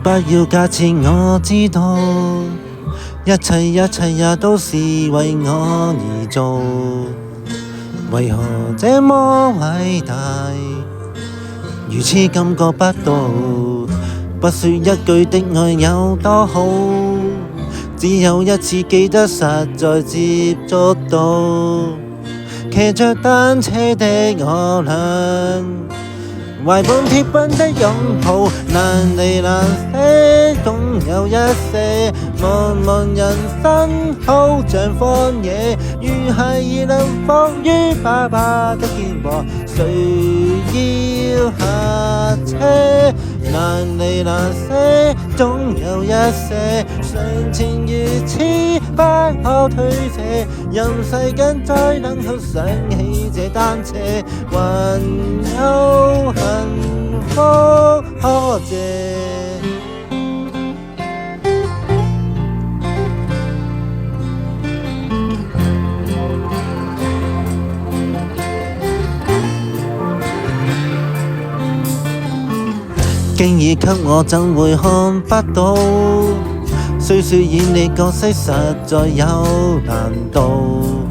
不要假設我知道，一切也都是為我而做，為何這麼偉大，如此感覺不到，不說一句的愛有多好，只有一次記得實在接觸到，騎着單車的我倆，懷抱貼緊的擁抱，難離難捨，總有一些茫茫人生好像荒野，如孩兒能伏於爸爸的肩膊，誰要下車？難離難捨，總有一些上前如此不可推卸，任世間再冷酷，想起這單車，還有幸福可借。經已給我怎會看不到，雖說演你角色實在有難度，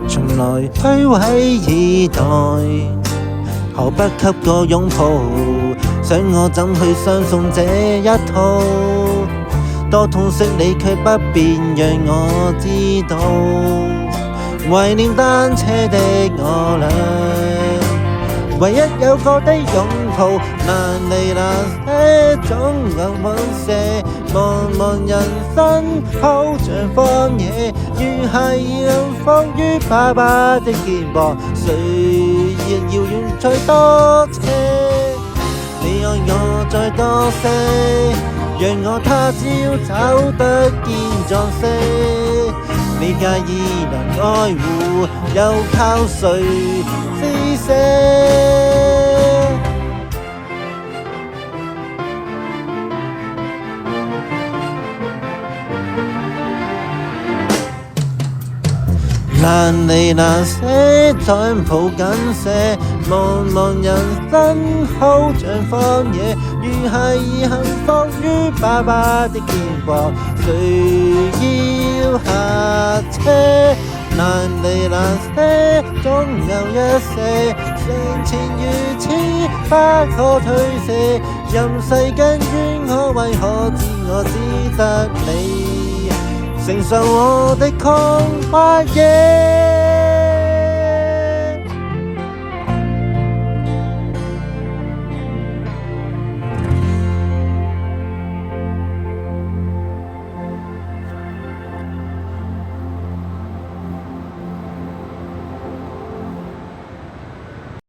從來虛偽以待，何不給個擁抱，想我怎去相信這一套，多痛惜你卻不便讓我知道，懷念單車的我倆，唯一有過的擁抱，難離難捨，總有滿瀉，茫茫人生好像荒野，如孩兒能伏於爸爸的肩膊，誰亦遙遠再多車，你愛我再多些，讓我他朝走得見壯些，你介意能愛護，又靠誰施捨？難離難捨，再抱緊些，茫茫人生好像荒野，如孩兒幸福於爸爸的肩膊，誰要下車？難離難捨，總有一些上前如此不可推卸，任世間怨我，為何知我只得你承受我的狂發野。